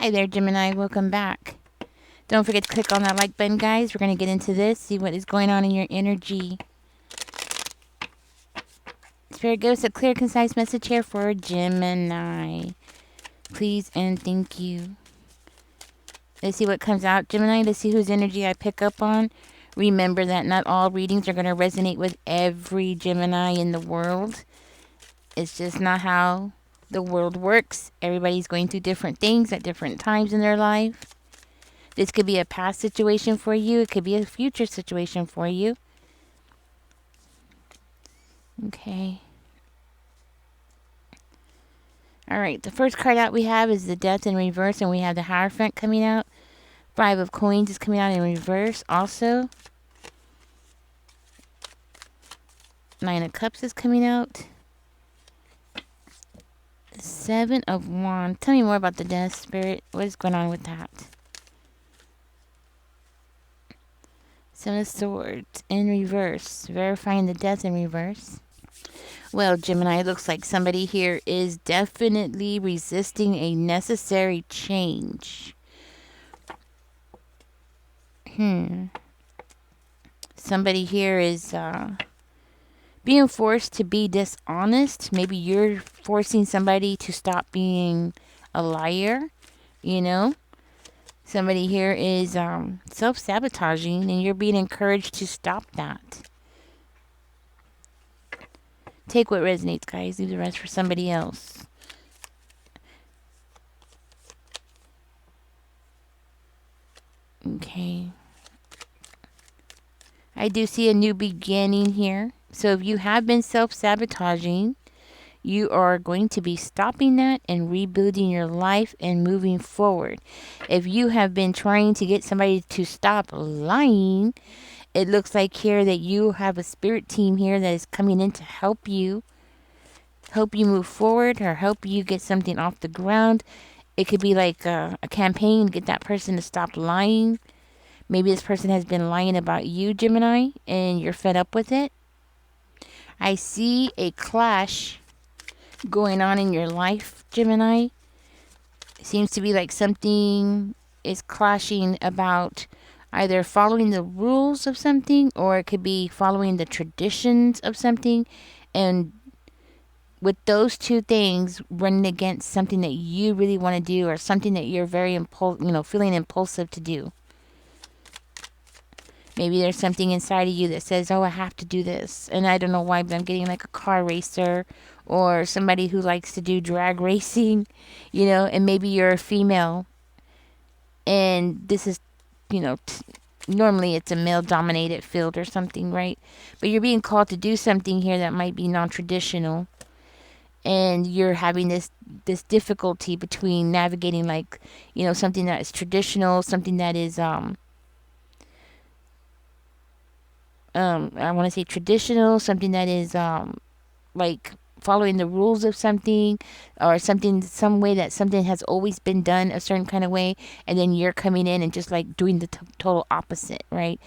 Hi there, Gemini. Welcome back. Don't forget to click on that like button, guys. We're going to get into this, see what is going on in your energy. Spirit, give us a clear, concise message here for Gemini. Please and thank you. Let's see what comes out, Gemini. Let's see whose energy I pick up on. Remember that not all readings are going to resonate with every Gemini in the world. It's just not how the world works. Everybody's going through different things at different times in their life. This could be a past situation for you. It could be a future situation for you. Okay. All right. The first card out we have is the Death in reverse, and we have the Hierophant coming out. 5 of Coins is coming out in reverse also. 9 of Cups is coming out. 7 of Wands. Tell me more about the Death, Spirit. What is going on with that? 7 of Swords in reverse. Verifying the Death in reverse. Well, Gemini, it looks like somebody here is definitely resisting a necessary change. Somebody here is being forced to be dishonest. Maybe you're forcing somebody to stop being a liar, you know? Somebody here is self-sabotaging, and you're being encouraged to stop that. Take what resonates, guys. Leave the rest for somebody else. Okay. I do see a new beginning here. So if you have been self-sabotaging, you are going to be stopping that and rebuilding your life and moving forward. If you have been trying to get somebody to stop lying, it looks like here that you have a spirit team here that is coming in to help you move forward or help you get something off the ground. It could be like a campaign to get that person to stop lying. Maybe this person has been lying about you, Gemini, and you're fed up with it. I see a clash going on in your life, Gemini. It seems to be like something is clashing about either following the rules of something, or it could be following the traditions of something. And with those two things running against something that you really want to do, or something that you're very feeling impulsive to do. Maybe there's something inside of you that says, oh, I have to do this. And I don't know why, but I'm getting like a car racer or somebody who likes to do drag racing, and maybe you're a female. And this is, normally it's a male-dominated field or something, right? But you're being called to do something here that might be non-traditional. And you're having this difficulty between navigating, like, something that is traditional, something that is, I want to say traditional, something that is like following the rules of something, or some way that something has always been done a certain kind of way, and then you're coming in and just like doing the total opposite, right?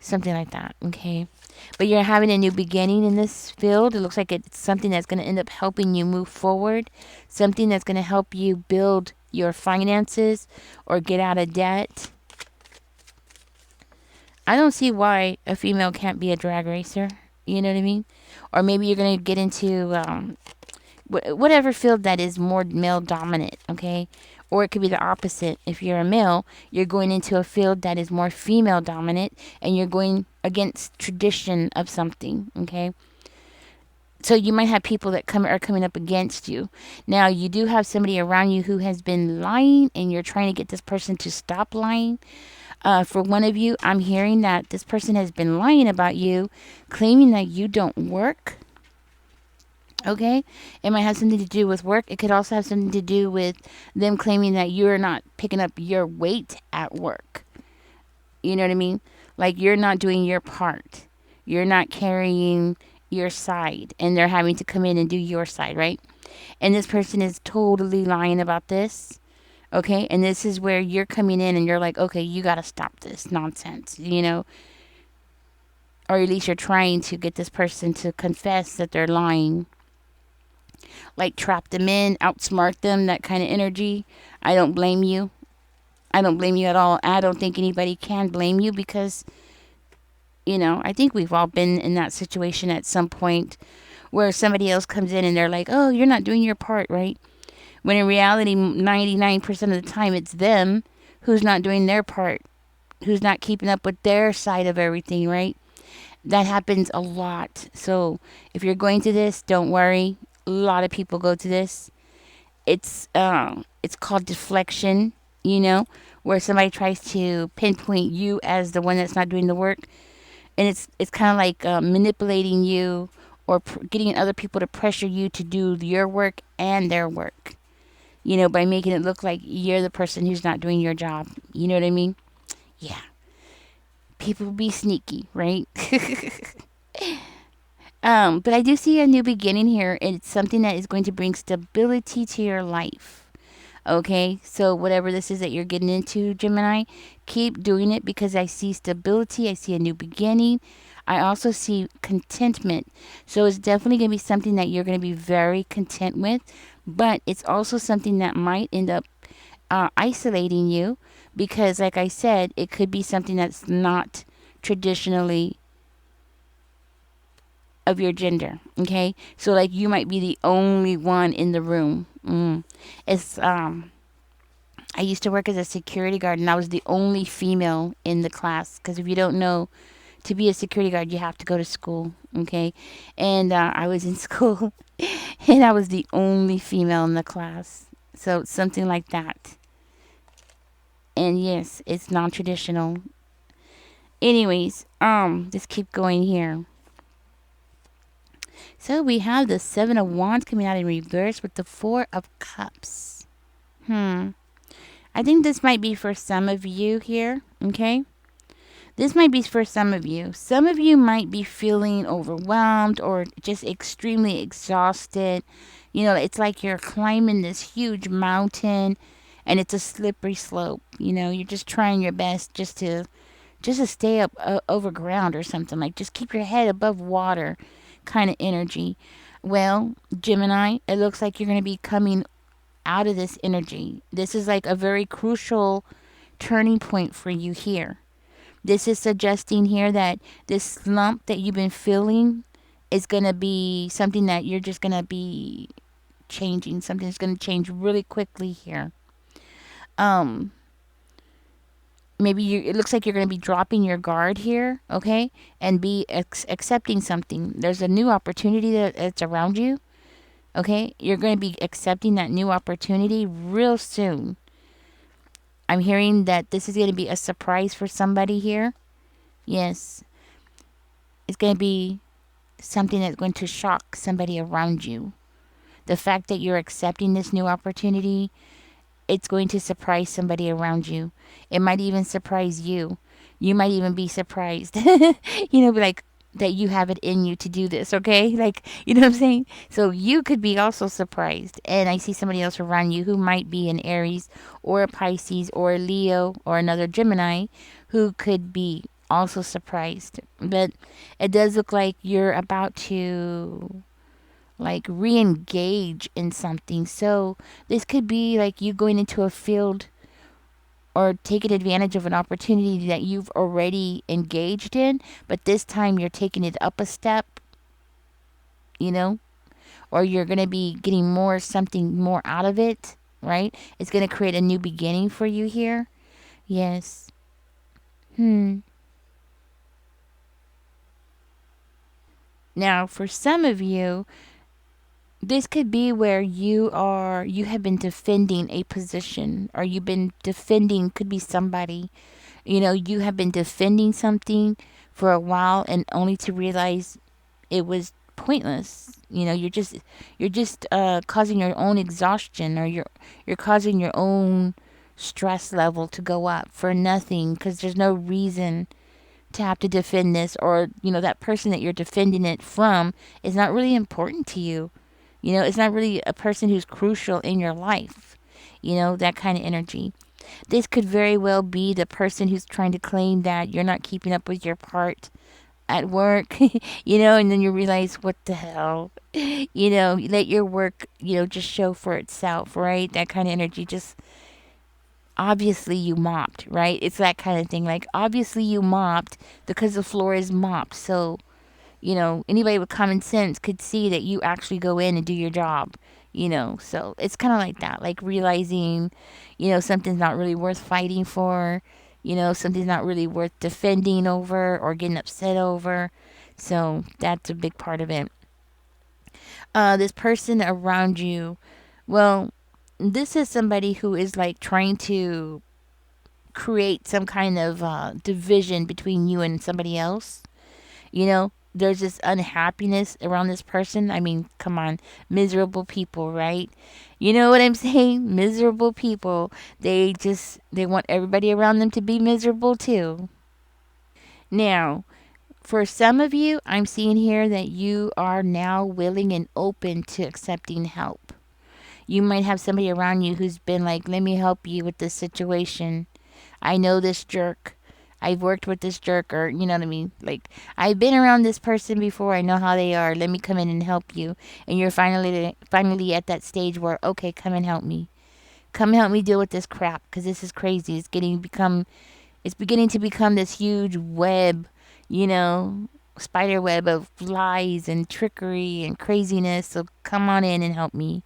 Something like that, okay? But you're having a new beginning in this field. It looks like it's something that's going to end up helping you move forward, something that's going to help you build your finances or get out of debt. I don't see why a female can't be a drag racer. You know what I mean? Or maybe you're going to get into whatever field that is more male dominant, okay? Or it could be the opposite. If you're a male, you're going into a field that is more female dominant, and you're going against tradition of something, okay? So you might have people that are coming up against you. Now, you do have somebody around you who has been lying, and you're trying to get this person to stop lying. For one of you, I'm hearing that this person has been lying about you, claiming that you don't work. Okay? It might have something to do with work. It could also have something to do with them claiming that you're not picking up your weight at work. You know what I mean? Like, you're not doing your part. You're not carrying your side, and they're having to come in and do your side, right? And this person is totally lying about this. Okay, and this is where you're coming in and you're like, okay, you got to stop this nonsense, or at least you're trying to get this person to confess that they're lying. like trap them in, outsmart them, that kind of energy. I don't blame you. I don't blame you at all. I don't think anybody can blame you because, I think we've all been in that situation at some point where somebody else comes in and they're like, oh, you're not doing your part, right? When in reality, 99% of the time, it's them who's not doing their part, who's not keeping up with their side of everything, right? That happens a lot. So if you're going to this, don't worry. A lot of people go to this. It's called deflection, where somebody tries to pinpoint you as the one that's not doing the work, and it's kind of like manipulating you or getting other people to pressure you to do your work and their work. By making it look like you're the person who's not doing your job. You know what I mean? Yeah. People be sneaky, right? But I do see a new beginning here. It's something that is going to bring stability to your life. Okay, so whatever this is that you're getting into, Gemini, keep doing it because I see stability. I see a new beginning. I also see contentment. So it's definitely going to be something that you're going to be very content with, but it's also something that might end up isolating you because, like I said, it could be something that's not traditionally of your gender. Okay, so like you might be the only one in the room. It's I used to work as a security guard, and I was the only female in the class. Because if you don't know, to be a security guard, you have to go to school. Okay, and I was in school, and I was the only female in the class. So something like that. And yes, it's non-traditional. Anyways, just keep going here. So we have the Seven of Wands coming out in reverse with the Four of Cups. I think this might be for some of you here, okay? This might be for some of you. Some of you might be feeling overwhelmed or just extremely exhausted. It's like you're climbing this huge mountain and it's a slippery slope. You're just trying your best just to stay up over ground or something. Like just keep your head above water kind of energy. Well, Gemini, it looks like you're going to be coming out of this energy. This is like a very crucial turning point for you here. This is suggesting here that this slump that you've been feeling is going to be something that you're just going to be changing. Something's going to change really quickly here. Maybe it looks like you're going to be dropping your guard here, okay? And be accepting something. There's a new opportunity that's around you. Okay, you're going to be accepting that new opportunity real soon. I'm hearing that this is going to be a surprise for somebody here. Yes, it's going to be something that's going to shock somebody around you. The fact that you're accepting this new opportunity, it's going to surprise somebody around you. It might even surprise you. You might even be surprised. Be like, that you have it in you to do this, okay? Like, you know what I'm saying? So you could be also surprised. And I see somebody else around you who might be an Aries or a Pisces or a Leo or another Gemini who could be also surprised. But it does look like you're about to like re-engage in something. So this could be like you going into a field or taking advantage of an opportunity that you've already engaged in, but this time you're taking it up a step, or you're going to be getting something more out of it, right? It's going to create a new beginning for you here. Yes. Now, for some of you, this could be where you have been defending a position, or you've been defending, could be somebody, you have been defending something for a while and only to realize it was pointless. You're just causing your own exhaustion, or you're causing your own stress level to go up for nothing because there's no reason to have to defend this, or that person that you're defending it from is not really important to you. It's not really a person who's crucial in your life. That kind of energy. This could very well be the person who's trying to claim that you're not keeping up with your part at work, and then you realize, what the hell? You let your work, just show for itself, right? That kind of energy. Just obviously you mopped, right? It's that kind of thing. Like, obviously you mopped because the floor is mopped. So, anybody with common sense could see that you actually go in and do your job, So it's kind of like that, like realizing, something's not really worth fighting for, something's not really worth defending over or getting upset over. So that's a big part of it. This person around you, well, this is somebody who is like trying to create some kind of division between you and somebody else. There's this unhappiness around this person. I mean, come on, miserable people, right? You know what I'm saying? Miserable people. They want everybody around them to be miserable too. Now, for some of you, I'm seeing here that you are now willing and open to accepting help. You might have somebody around you who's been like, let me help you with this situation. I know this jerk. I've worked with this jerk, or you know what I mean? Like, I've been around this person before. I know how they are. Let me come in and help you. And you're finally at that stage where, okay, come and help me. Come help me deal with this crap, because this is crazy. It's beginning to become this huge web, you know, spider web of lies and trickery and craziness. So come on in and help me.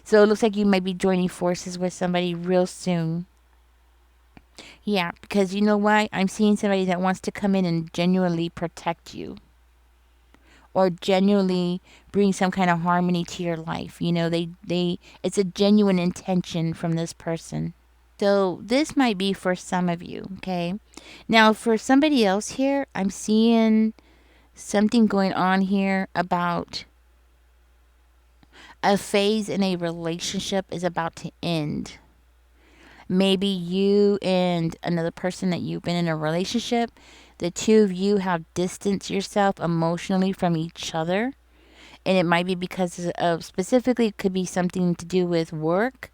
So it looks like you might be joining forces with somebody real soon. Yeah, because you know why? I'm seeing somebody that wants to come in and genuinely protect you, or genuinely bring some kind of harmony to your life. It's a genuine intention from this person. So this might be for some of you, okay? Now, for somebody else here, I'm seeing something going on here about a phase in a relationship is about to end. Maybe you and another person that you've been in a relationship, the two of you have distanced yourself emotionally from each other. And it might be because of, specifically, it could be something to do with work.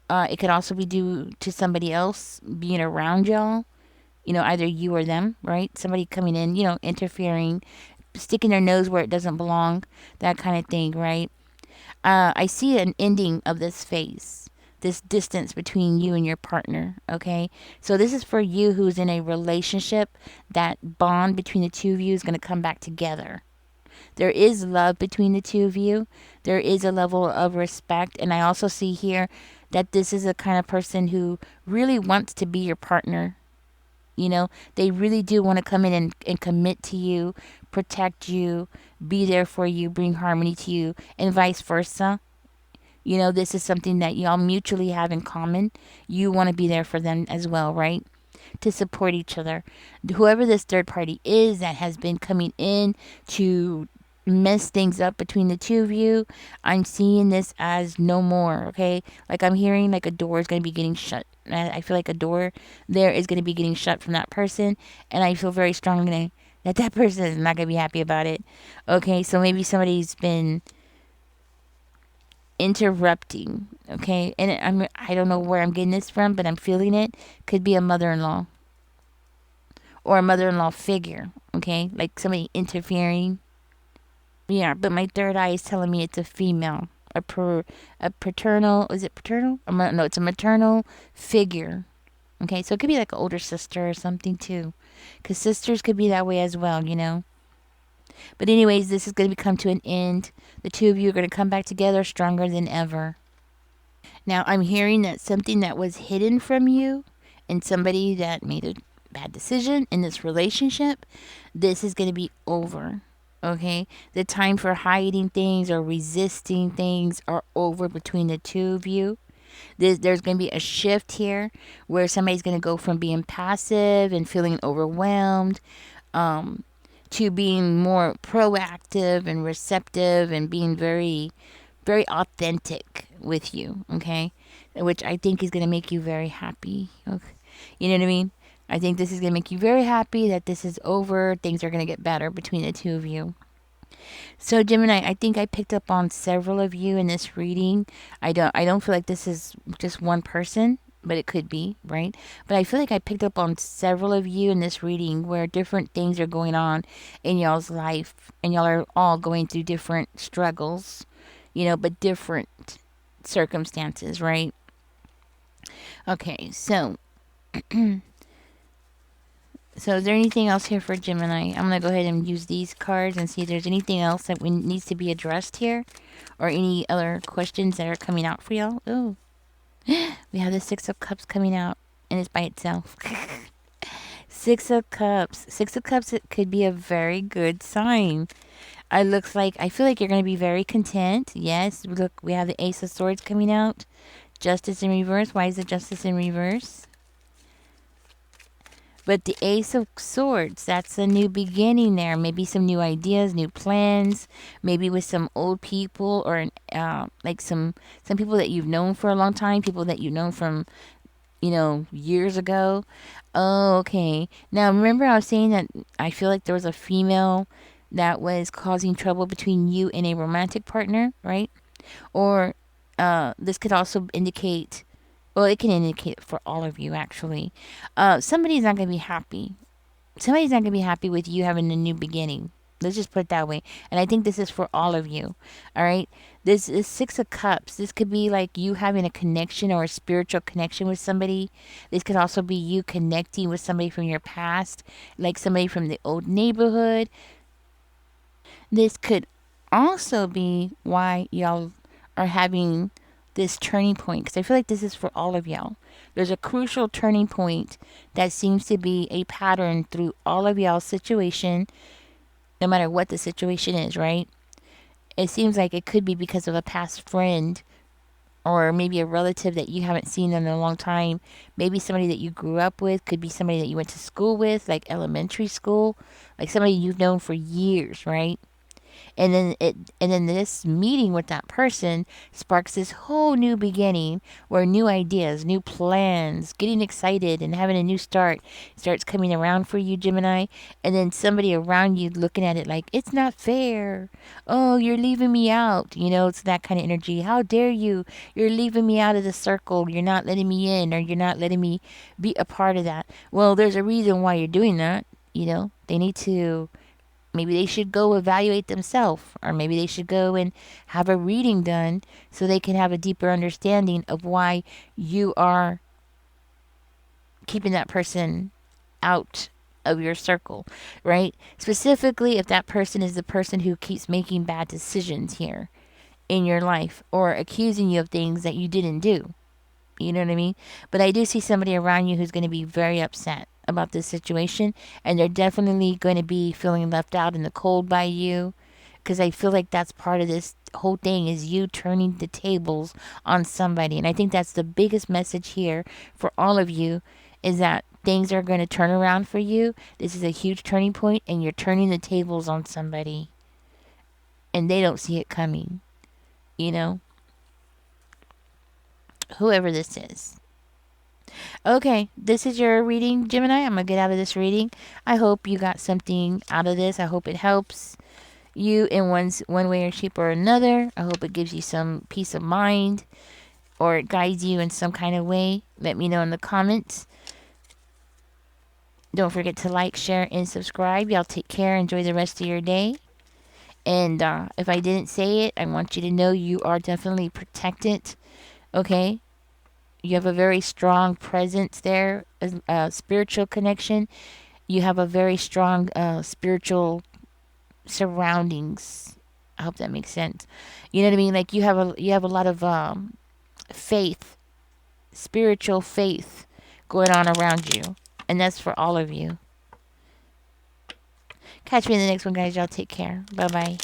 It could also be due to somebody else being around y'all, either you or them, right? Somebody coming in, interfering, sticking their nose where it doesn't belong, that kind of thing, right? I see an ending of this phase, this distance between you and your partner, okay? So this is for you who's in a relationship. That bond between the two of you is going to come back together. There is love between the two of you. There is a level of respect. And I also see here that this is a kind of person who really wants to be your partner. They really do want to come in and commit to you, protect you, be there for you, bring harmony to you, and vice versa. This is something that y'all mutually have in common. You want to be there for them as well, right? To support each other. Whoever this third party is that has been coming in to mess things up between the two of you, I'm seeing this as no more, okay? Like, I'm hearing like a door is going to be getting shut. I feel like a door there is going to be getting shut from that person, and I feel very strongly that person is not going to be happy about it. Okay, so maybe somebody's been interrupting, okay? And I don't know where I'm getting this from, but I'm feeling it. Could be a mother-in-law or a mother-in-law figure, okay? Like somebody interfering. Yeah, but my third eye is telling me it's a female. A paternal, is it paternal? No, it's a maternal figure. Okay, so it could be like an older sister or something too. Because sisters could be that way as well. But anyways, this is going to come to an end. The two of you are going to come back together stronger than ever. Now, I'm hearing that something that was hidden from you and somebody that made a bad decision in this relationship, this is going to be over. Okay? The time for hiding things or resisting things are over between the two of you. There's going to be a shift here where somebody's going to go from being passive and feeling overwhelmed, to being more proactive and receptive and being very, very authentic with you, okay? Which I think is going to make you very happy. Okay? You know what I mean? I think this is going to make you very happy that this is over. Things are going to get better between the two of you. So Gemini, I think I picked up on several of you in this reading. I don't feel like this is just one person. but it could be, right? But I feel like I picked up on several of you in this reading where different things are going on in y'all's life, and y'all are all going through different struggles, but different circumstances, right? Okay, so is there anything else here for Gemini? I'm gonna go ahead and use these cards and see if there's anything else that needs to be addressed here, or any other questions that are coming out for y'all. Oh, we have the Six of Cups coming out, and it's by itself. Six of Cups. Six of Cups, it could be a very good sign. I feel like you're going to be very content. Yes, look, we have the Ace of Swords coming out. Justice in reverse. Why is the Justice in reverse? But the Ace of Swords, that's a new beginning there. Maybe some new ideas, new plans. Maybe with some old people, or like some people that you've known for a long time. People that you've known from, years ago. Oh, okay. Now, remember I was saying that I feel like there was a female that was causing trouble between you and a romantic partner, right? Or this could also indicate, well, it can indicate for all of you, actually. Somebody's not going to be happy. Somebody's not going to be happy with you having a new beginning. Let's just put it that way. And I think this is for all of you. All right. This is Six of Cups. This could be like you having a connection or a spiritual connection with somebody. This could also be you connecting with somebody from your past, like somebody from the old neighborhood. This could also be why y'all are having this turning point, because I feel like this is for all of y'all. There's a crucial turning point that seems to be a pattern through all of y'all's situation, no matter what the situation is, right? It seems like it could be because of a past friend, or maybe a relative that you haven't seen in a long time. Maybe somebody that you grew up with, could be somebody that you went to school with, like elementary school, like somebody you've known for years, right? And then this meeting with that person sparks this whole new beginning, where new ideas, new plans, getting excited and having a new start starts coming around for you, Gemini. And then somebody around you looking at it like, it's not fair. Oh, you're leaving me out. It's that kind of energy. How dare you? You're leaving me out of the circle. You're not letting me in, or you're not letting me be a part of that. Well, there's a reason why you're doing that. They need to, maybe they should go evaluate themselves, or maybe they should go and have a reading done so they can have a deeper understanding of why you are keeping that person out of your circle, right? Specifically, if that person is the person who keeps making bad decisions here in your life, or accusing you of things that you didn't do. You know what I mean? But I do see somebody around you who's going to be very upset about this situation, and they're definitely going to be feeling left out in the cold by you, because I feel like that's part of this whole thing, is you turning the tables on somebody. And I think that's the biggest message here for all of you, is that things are going to turn around for you. This is a huge turning point, and you're turning the tables on somebody, and they don't see it coming, whoever this is. Okay, this is your reading, Gemini. I'm going to get out of this reading. I hope you got something out of this. I hope it helps you in one way or shape or another. I hope it gives you some peace of mind, or it guides you in some kind of way. Let me know in the comments. Don't forget to like, share, and subscribe. Y'all take care. Enjoy the rest of your day. And if I didn't say it, I want you to know you are definitely protected. Okay? You have a very strong presence there, a spiritual connection. You have a very strong spiritual surroundings. I hope that makes sense. You know what I mean? Like you have a lot of faith, spiritual faith going on around you, and that's for all of you. Catch me in the next one, guys. Y'all take care. Bye bye.